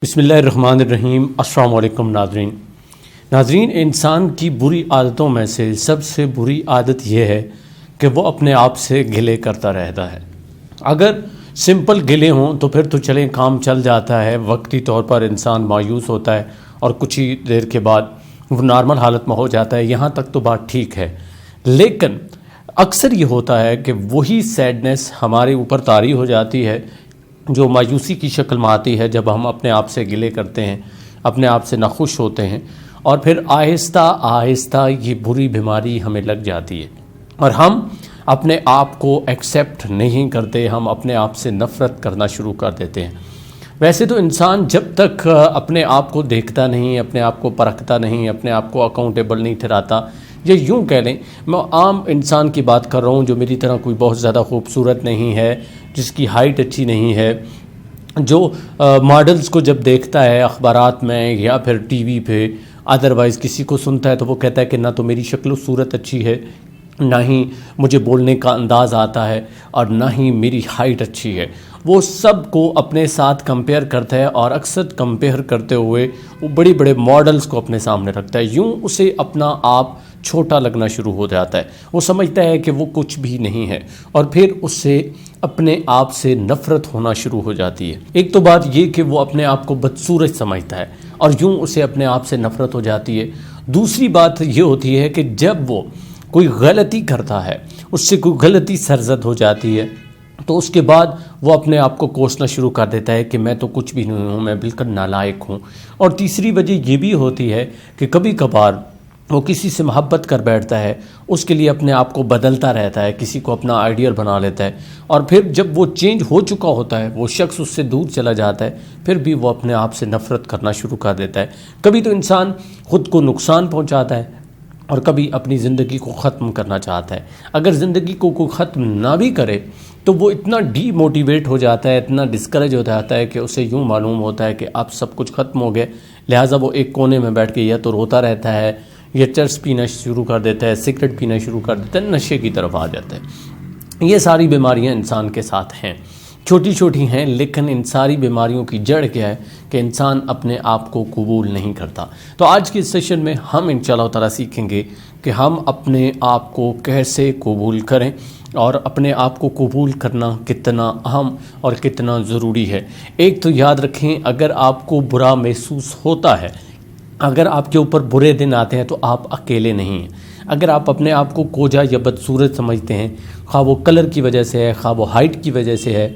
بسم اللہ الرحمن الرحیم۔ السلام علیکم ناظرین، انسان کی بری عادتوں میں سے سب سے بری عادت یہ ہے کہ وہ اپنے آپ سے گلے کرتا رہتا ہے۔ اگر سمپل گلے ہوں تو پھر تو چلیں کام چل جاتا ہے، وقتی طور پر انسان مایوس ہوتا ہے اور کچھ ہی دیر کے بعد وہ نارمل حالت میں ہو جاتا ہے، یہاں تک تو بات ٹھیک ہے۔ لیکن اکثر یہ ہوتا ہے کہ وہی سیڈنس ہمارے اوپر طاری ہو جاتی ہے جو مایوسی کی شکل میں آتی ہے جب ہم اپنے آپ سے گلے کرتے ہیں، اپنے آپ سے ناخوش ہوتے ہیں، اور پھر آہستہ آہستہ یہ بری بیماری ہمیں لگ جاتی ہے اور ہم اپنے آپ کو ایکسیپٹ نہیں کرتے، ہم اپنے آپ سے نفرت کرنا شروع کر دیتے ہیں۔ ویسے تو انسان جب تک اپنے آپ کو دیکھتا نہیں، اپنے آپ کو پرکھتا نہیں، اپنے آپ کو اکاؤنٹیبل نہیں ٹھہراتا، یا یوں کہہ لیں میں عام انسان کی بات کر رہا ہوں جو میری طرح کوئی بہت زیادہ خوبصورت نہیں ہے، جس کی ہائٹ اچھی نہیں ہے، جو ماڈلز کو جب دیکھتا ہے اخبارات میں یا پھر ٹی وی پہ، ادروائز کسی کو سنتا ہے تو وہ کہتا ہے کہ نہ تو میری شکل و صورت اچھی ہے، نہ ہی مجھے بولنے کا انداز آتا ہے، اور نہ ہی میری ہائٹ اچھی ہے۔ وہ سب کو اپنے ساتھ کمپیئر کرتا ہے اور اکثر کمپیئر کرتے ہوئے وہ بڑے بڑے ماڈلز کو اپنے سامنے رکھتا ہے، یوں اسے اپنا آپ چھوٹا لگنا شروع ہو جاتا ہے۔ وہ سمجھتا ہے کہ وہ کچھ بھی نہیں ہے اور پھر اس سے اپنے آپ سے نفرت ہونا شروع ہو جاتی ہے۔ ایک تو بات یہ کہ وہ اپنے آپ کو بدصورت سمجھتا ہے اور یوں اسے اپنے آپ سے نفرت ہو جاتی ہے۔ دوسری بات یہ ہوتی ہے کہ جب وہ کوئی غلطی کرتا ہے، اس سے کوئی غلطی سرزد ہو جاتی ہے، تو اس کے بعد وہ اپنے آپ کو کوسنا شروع کر دیتا ہے کہ میں تو کچھ بھی نہیں ہوں، میں بالکل نالائق ہوں۔ اور تیسری وجہ یہ بھی ہوتی ہے کہ کبھی کبھار وہ کسی سے محبت کر بیٹھتا ہے، اس کے لیے اپنے آپ کو بدلتا رہتا ہے، کسی کو اپنا آئیڈیل بنا لیتا ہے، اور پھر جب وہ چینج ہو چکا ہوتا ہے، وہ شخص اس سے دور چلا جاتا ہے، پھر بھی وہ اپنے آپ سے نفرت کرنا شروع کر دیتا ہے۔ کبھی تو انسان خود کو نقصان پہنچاتا ہے اور کبھی اپنی زندگی کو ختم کرنا چاہتا ہے۔ اگر زندگی کو کوئی ختم نہ بھی کرے تو وہ اتنا ڈی موٹیویٹ ہو جاتا ہے، اتنا ڈسکریج ہو جاتا ہے کہ اسے یوں معلوم ہوتا ہے کہ اب سب کچھ ختم ہو گیا، لہٰذا وہ ایک کونے میں بیٹھ کے یا تو روتا رہتا ہے، یا چرس پینا شروع کر دیتا ہے، سگریٹ پینا شروع کر دیتا ہے، نشے کی طرف آ جاتا ہے۔ یہ ساری بیماریاں انسان کے ساتھ ہیں، چھوٹی چھوٹی ہیں، لیکن ان ساری بیماریوں کی جڑ کیا ہے کہ انسان اپنے آپ کو قبول نہیں کرتا۔ تو آج کے سیشن میں ہم انشاءاللہ تعالیٰ سیکھیں گے کہ ہم اپنے آپ کو کیسے قبول کریں اور اپنے آپ کو قبول کرنا کتنا اہم اور کتنا ضروری ہے۔ ایک تو یاد رکھیں، اگر آپ کو برا محسوس ہوتا ہے، اگر آپ کے اوپر برے دن آتے ہیں تو آپ اکیلے نہیں ہیں۔ اگر آپ اپنے آپ کو کوجا یا بدصورت سمجھتے ہیں، خواہ وہ کلر کی وجہ سے ہے، خواہ وہ ہائٹ کی وجہ سے ہے،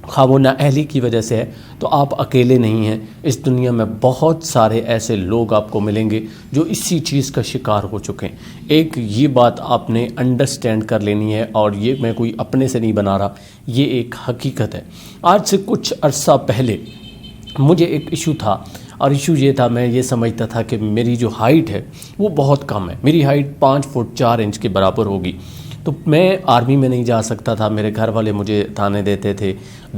خواہ وہ نااہلی کی وجہ سے ہے، تو آپ اکیلے نہیں ہیں۔ اس دنیا میں بہت سارے ایسے لوگ آپ کو ملیں گے جو اسی چیز کا شکار ہو چکے ہیں۔ ایک یہ بات آپ نے انڈرسٹینڈ کر لینی ہے، اور یہ میں کوئی اپنے سے نہیں بنا رہا، یہ ایک حقیقت ہے۔ آج سے کچھ عرصہ پہلے مجھے ایک ایشو تھا، اور ایشو یہ تھا، میں یہ سمجھتا تھا کہ میری جو ہائٹ ہے وہ بہت کم ہے، میری ہائٹ 5 فٹ 4 انچ کے برابر ہوگی، تو میں آرمی میں نہیں جا سکتا تھا۔ میرے گھر والے مجھے تانے دیتے تھے،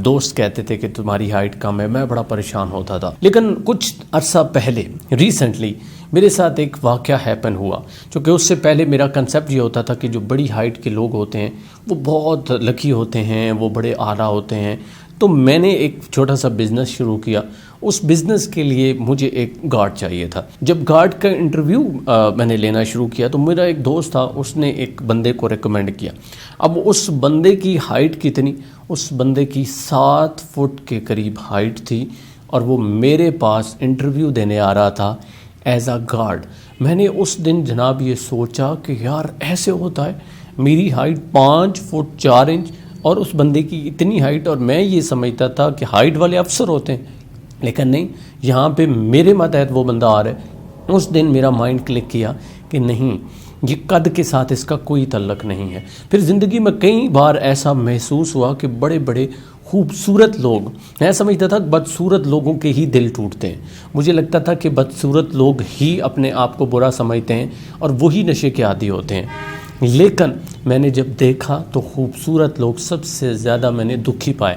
دوست کہتے تھے کہ تمہاری ہائٹ کم ہے، میں بڑا پریشان ہوتا تھا۔ لیکن کچھ عرصہ پہلے ریسنٹلی میرے ساتھ ایک واقعہ ہیپن ہوا، چونکہ اس سے پہلے میرا کنسیپٹ یہ ہوتا تھا کہ جو بڑی ہائٹ کے لوگ ہوتے ہیں وہ بہت لکی ہوتے ہیں، وہ بڑے اعلیٰ ہوتے ہیں۔ تو میں نے ایک چھوٹا سا بزنس شروع کیا۔ اس بزنس کے لیے مجھے ایک گارڈ چاہیے تھا۔ جب گارڈ کا انٹرویو میں نے لینا شروع کیا تو میرا ایک دوست تھا، اس نے ایک بندے کو ریکمینڈ کیا۔ اب اس بندے کی ہائٹ کتنی؟ اس بندے کی 7 فٹ کے قریب ہائٹ تھی، اور وہ میرے پاس انٹرویو دینے آ رہا تھا ایز اے گارڈ۔ میں نے اس دن جناب یہ سوچا کہ یار ایسے ہوتا ہے، میری ہائٹ 5 فٹ 4 انچ اور اس بندے کی اتنی ہائٹ، اور میں یہ سمجھتا تھا کہ ہائٹ والے افسر ہوتے ہیں، لیکن نہیں، یہاں پہ میرے ماتحت وہ بندہ آ رہا ہے۔ اس دن میرا مائنڈ کلک کیا کہ نہیں، یہ قد کے ساتھ اس کا کوئی تعلق نہیں ہے۔ پھر زندگی میں کئی بار ایسا محسوس ہوا کہ بڑے بڑے خوبصورت لوگ، میں سمجھتا تھا بدصورت لوگوں کے ہی دل ٹوٹتے ہیں۔ مجھے لگتا تھا کہ بدصورت لوگ ہی اپنے آپ کو برا سمجھتے ہیں اور وہی نشے کے عادی ہوتے ہیں۔ لیکن میں نے جب دیکھا تو خوبصورت لوگ سب سے زیادہ میں نے دکھی پائے۔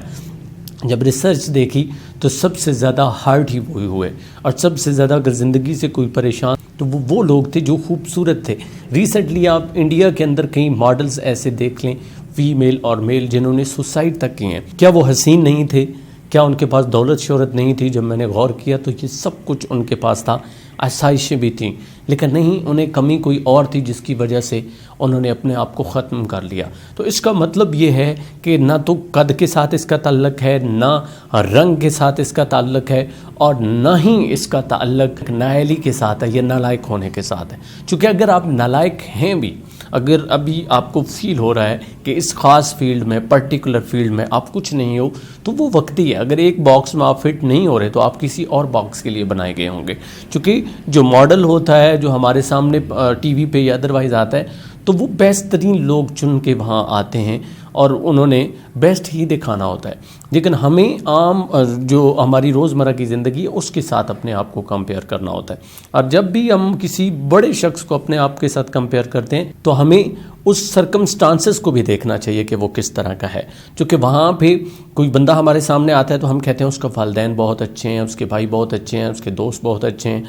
جب ریسرچ دیکھی تو سب سے زیادہ ہارٹ ہی وہی ہوئے، اور سب سے زیادہ اگر زندگی سے کوئی پریشان تو وہ لوگ تھے جو خوبصورت تھے۔ ریسنٹلی آپ انڈیا کے اندر کئی ماڈلز ایسے دیکھ لیں، فیمیل اور میل، جنہوں نے سوسائڈ تک کی ہیں۔ کیا وہ حسین نہیں تھے؟ کیا ان کے پاس دولت شہرت نہیں تھی؟ جب میں نے غور کیا تو یہ سب کچھ ان کے پاس تھا، آسائشیں بھی تھیں، لیکن نہیں، انہیں کمی کوئی اور تھی جس کی وجہ سے انہوں نے اپنے آپ کو ختم کر لیا۔ تو اس کا مطلب یہ ہے کہ نہ تو قد کے ساتھ اس کا تعلق ہے، نہ رنگ کے ساتھ اس کا تعلق ہے، اور نہ ہی اس کا تعلق نااہلی کے ساتھ ہے یا نالائق ہونے کے ساتھ ہے۔ چونکہ اگر آپ نالائق ہیں بھی، اگر ابھی آپ کو فیل ہو رہا ہے کہ اس خاص فیلڈ میں، پرٹیکولر فیلڈ میں آپ کچھ نہیں ہو، تو وہ وقتی ہے۔ اگر ایک باکس میں آپ فٹ نہیں ہو رہے تو آپ کسی اور باکس کے لیے بنائے گئے ہوں گے، چونکہ جو ماڈل ہوتا ہے، جو ہمارے سامنے ٹی وی پہ یا ادروائز آتا ہے، تو وہ بیسٹ ترین لوگ چن کے وہاں آتے ہیں اور انہوں نے بیسٹ ہی دکھانا ہوتا ہے۔ لیکن ہمیں عام جو ہماری روزمرہ کی زندگی ہے اس کے ساتھ اپنے آپ کو کمپیئر کرنا ہوتا ہے، اور جب بھی ہم کسی بڑے شخص کو اپنے آپ کے ساتھ کمپیئر کرتے ہیں تو ہمیں اس سرکمسٹانسز کو بھی دیکھنا چاہیے کہ وہ کس طرح کا ہے۔ چونکہ وہاں پہ کوئی بندہ ہمارے سامنے آتا ہے تو ہم کہتے ہیں اس کا والدین بہت اچھے ہیں، اس کے بھائی بہت اچھے ہیں، اس کے دوست بہت اچھے ہیں،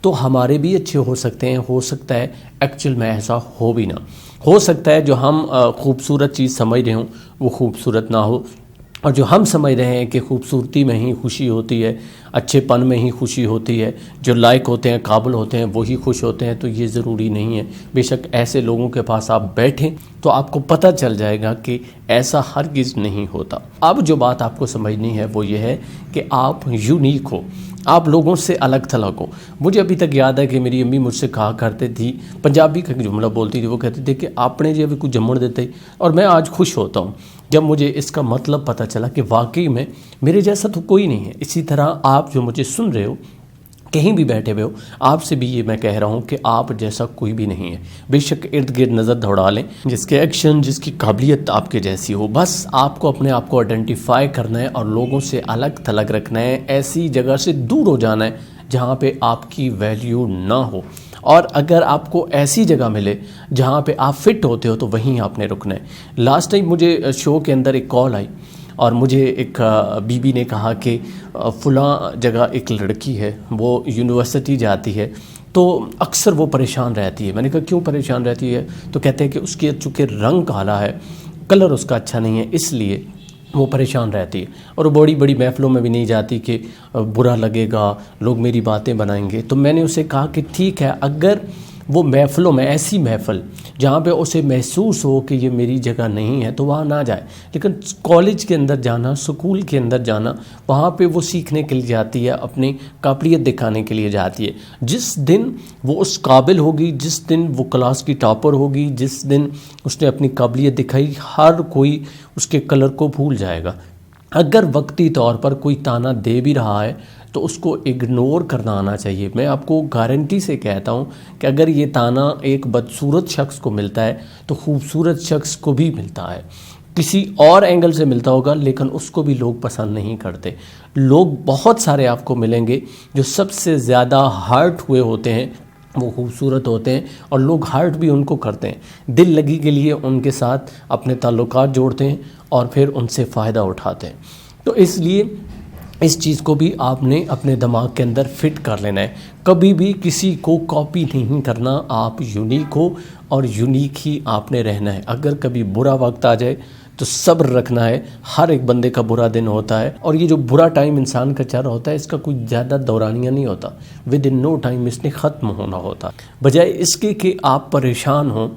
تو ہمارے بھی اچھے ہو سکتے ہیں، ہو سکتا ہے ایکچوئل میں ایسا ہو بھی نہ، ہو سکتا ہے جو ہم خوبصورت چیز سمجھ رہے ہوں وہ خوبصورت نہ ہو، اور جو ہم سمجھ رہے ہیں کہ خوبصورتی میں ہی خوشی ہوتی ہے، اچھے پن میں ہی خوشی ہوتی ہے، جو لائق ہوتے ہیں، قابل ہوتے ہیں، وہی خوش ہوتے ہیں، تو یہ ضروری نہیں ہے۔ بے شک ایسے لوگوں کے پاس آپ بیٹھیں تو آپ کو پتہ چل جائے گا کہ ایسا ہرگز نہیں ہوتا۔ اب جو بات آپ کو سمجھنی ہے وہ یہ ہے کہ آپ یونیک ہو، آپ لوگوں سے الگ تھلگ ہو۔ مجھے ابھی تک یاد ہے کہ میری امی مجھ سے کہا کرتے تھی، پنجابی کا ایک جملہ بولتی تھی، وہ کہتے تھے کہ آپ نے جو ابھی کچھ جمڑ دیتے، اور میں آج خوش ہوتا ہوں جب مجھے اس کا مطلب پتہ چلا کہ واقعی میں میرے جیسا تو کوئی نہیں ہے۔ اسی طرح آپ جو مجھے سن رہے ہو، کہیں بھی بیٹھے ہوئے ہو، آپ سے بھی یہ میں کہہ رہا ہوں کہ آپ جیسا کوئی بھی نہیں ہے۔ بے شک ارد گرد نظر دوڑا لیں، جس کے ایکشن، جس کی قابلیت آپ کے جیسی ہو، بس آپ کو اپنے آپ کو آئیڈینٹیفائی کرنا ہے اور لوگوں سے الگ تھلگ رکھنا ہے، ایسی جگہ سے دور ہو جانا ہے جہاں پہ آپ کی ویلیو نہ ہو، اور اگر آپ کو ایسی جگہ ملے جہاں پہ آپ فٹ ہوتے ہو تو وہیں آپ نے رکنا ہے۔ لاسٹ ٹائم مجھے شو کے اندر ایک کال آئی اور مجھے ایک بی بی نے کہا کہ فلاں جگہ ایک لڑکی ہے، وہ یونیورسٹی جاتی ہے تو اکثر وہ پریشان رہتی ہے۔ میں نے کہا کیوں پریشان رہتی ہے؟ تو کہتے ہیں کہ اس کے چونکہ رنگ کالا ہے، کلر اس کا اچھا نہیں ہے، اس لیے وہ پریشان رہتی ہے، اور وہ بڑی بڑی محفلوں میں بھی نہیں جاتی کہ برا لگے گا، لوگ میری باتیں بنائیں گے۔ تو میں نے اسے کہا کہ ٹھیک ہے، اگر وہ محفلوں میں، ایسی محفل جہاں پہ اسے محسوس ہو کہ یہ میری جگہ نہیں ہے تو وہاں نہ جائے، لیکن کالج کے اندر جانا، سکول کے اندر جانا، وہاں پہ وہ سیکھنے کے لیے جاتی ہے، اپنی قابلیت دکھانے کے لیے جاتی ہے۔ جس دن وہ اس قابل ہوگی، جس دن وہ کلاس کی ٹاپر ہوگی، جس دن اس نے اپنی قابلیت دکھائی، ہر کوئی اس کے کلر کو بھول جائے گا۔ اگر وقتی طور پر کوئی تانا دے بھی رہا ہے تو اس کو اگنور کرنا آنا چاہیے۔ میں آپ کو گارنٹی سے کہتا ہوں کہ اگر یہ تانا ایک بدصورت شخص کو ملتا ہے تو خوبصورت شخص کو بھی ملتا ہے، کسی اور اینگل سے ملتا ہوگا، لیکن اس کو بھی لوگ پسند نہیں کرتے۔ لوگ بہت سارے آپ کو ملیں گے جو سب سے زیادہ ہرٹ ہوئے ہوتے ہیں، وہ خوبصورت ہوتے ہیں، اور لوگ ہرٹ بھی ان کو کرتے ہیں، دل لگی کے لیے ان کے ساتھ اپنے تعلقات جوڑتے ہیں اور پھر ان سے فائدہ اٹھاتے ہیں۔ تو اس لیے اس چیز کو بھی آپ نے اپنے دماغ کے اندر فٹ کر لینا ہے، کبھی بھی کسی کو کاپی نہیں کرنا، آپ یونیک ہو اور یونیک ہی آپ نے رہنا ہے۔ اگر کبھی برا وقت آ جائے تو صبر رکھنا ہے، ہر ایک بندے کا برا دن ہوتا ہے، اور یہ جو برا ٹائم انسان کا چل رہا ہوتا ہے اس کا کوئی زیادہ دورانیہ نہیں ہوتا، ود ان نو ٹائم اس نے ختم ہونا ہوتا، بجائے اس کے کہ آپ پریشان ہوں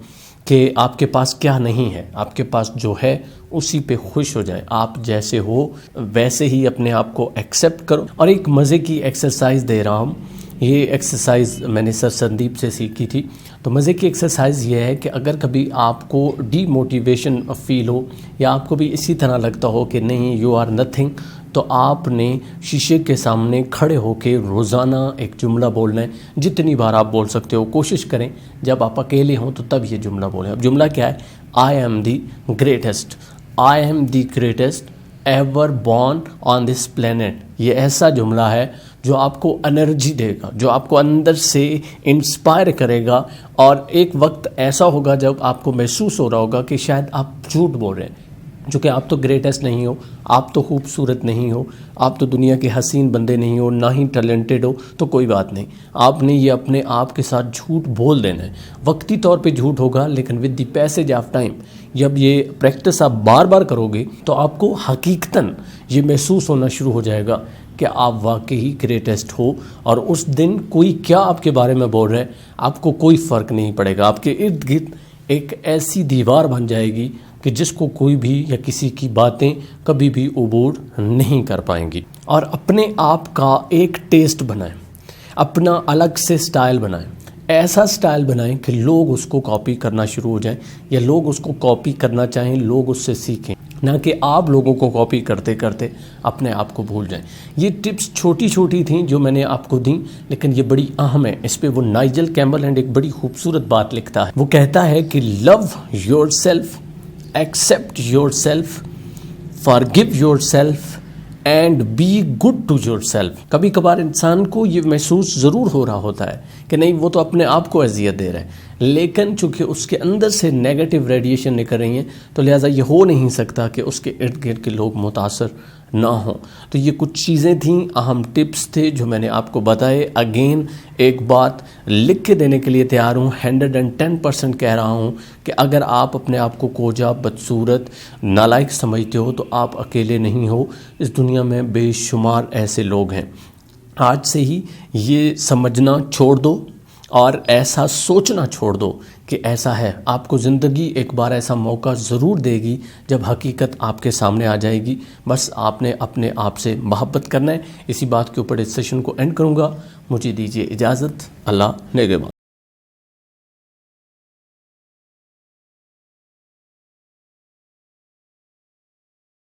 کہ آپ کے پاس کیا نہیں ہے۔ آپ کے پاس جو ہے اسی پہ خوش ہو جائیں، آپ جیسے ہو ویسے ہی اپنے آپ کو ایکسیپٹ کرو۔ اور ایک مزے کی ایکسرسائز دے رہا ہوں، یہ ایکسرسائز میں نے سر سندیپ سے سیکھی تھی۔ تو مزے کی ایکسرسائز یہ ہے کہ اگر کبھی آپ کو ڈی موٹیویشن فیل ہو، یا آپ کو بھی اسی طرح لگتا ہو کہ نہیں یو آر نتھنگ، تو آپ نے شیشے کے سامنے کھڑے ہو کے روزانہ ایک جملہ بولنا ہے، جتنی بار آپ بول سکتے ہو۔ کوشش کریں جب آپ اکیلے ہوں تو تب یہ جملہ بولیں۔ اب جملہ کیا ہے؟ I am the greatest, I am the greatest ever born on this planet. یہ ایسا جملہ ہے جو آپ کو انرجی دے گا، جو آپ کو اندر سے انسپائر کرے گا، اور ایک وقت ایسا ہوگا جب آپ کو محسوس ہو رہا ہوگا کہ شاید آپ جھوٹ بول رہے ہیں، چونکہ آپ تو گریٹسٹ نہیں ہو، آپ تو خوبصورت نہیں ہو، آپ تو دنیا کے حسین بندے نہیں ہو، نہ ہی ٹیلنٹڈ ہو، تو کوئی بات نہیں، آپ نے یہ اپنے آپ کے ساتھ جھوٹ بول دینا ہے۔ وقتی طور پہ جھوٹ ہوگا، لیکن with the passage of time جب یہ پریکٹس آپ بار بار کرو گے تو آپ کو حقیقتاً یہ محسوس ہونا شروع ہو جائے گا کہ آپ واقعی گریٹسٹ ہو، اور اس دن کوئی کیا آپ کے بارے میں بول رہا ہے آپ کو کوئی فرق نہیں پڑے گا. آپ کے ارد گرد ایک ایسی دیوار بن جائے گی کہ جس کو کوئی بھی یا کسی کی باتیں کبھی بھی عبور نہیں کر پائیں گی. اور اپنے آپ کا ایک ٹیسٹ بنائیں، اپنا الگ سے سٹائل بنائیں، ایسا سٹائل بنائیں کہ لوگ اس کو کاپی کرنا شروع ہو جائیں، یا لوگ اس کو کاپی کرنا چاہیں، لوگ اس سے سیکھیں، نہ کہ آپ لوگوں کو کاپی کرتے کرتے اپنے آپ کو بھول جائیں. یہ ٹپس چھوٹی چھوٹی تھیں جو میں نے آپ کو دیں، لیکن یہ بڑی اہم ہے. اس پہ وہ نائجل کیمبل اینڈ ایک بڑی خوبصورت بات لکھتا ہے. وہ کہتا ہے کہ love yourself, accept yourself, forgive yourself and be good to yourself. کبھی کبھار انسان کو یہ محسوس ضرور ہو رہا ہوتا ہے کہ نہیں وہ تو اپنے آپ کو اذیت دے رہا ہے، لیکن چونکہ اس کے اندر سے نیگیٹو ریڈیشن نکل رہی ہیں تو لہٰذا یہ ہو نہیں سکتا کہ اس کے ارد گرد کے لوگ متاثر نہ ہوں. تو یہ کچھ چیزیں تھیں، اہم ٹپس تھے جو میں نے آپ کو بتائے. اگین ایک بات لکھ کے دینے کے لیے تیار ہوں، 110% کہہ رہا ہوں کہ اگر آپ اپنے آپ کو کوجا، بدصورت، نالائق سمجھتے ہو تو آپ اکیلے نہیں ہو. اس دنیا میں بے شمار ایسے لوگ ہیں. آج سے ہی یہ سمجھنا چھوڑ دو اور ایسا سوچنا چھوڑ دو کہ ایسا ہے. آپ کو زندگی ایک بار ایسا موقع ضرور دے گی جب حقیقت آپ کے سامنے آ جائے گی. بس آپ نے اپنے آپ سے محبت کرنا ہے. اسی بات کے اوپر اس سیشن کو اینڈ کروں گا. مجھے دیجیے اجازت. اللہ نگہبان.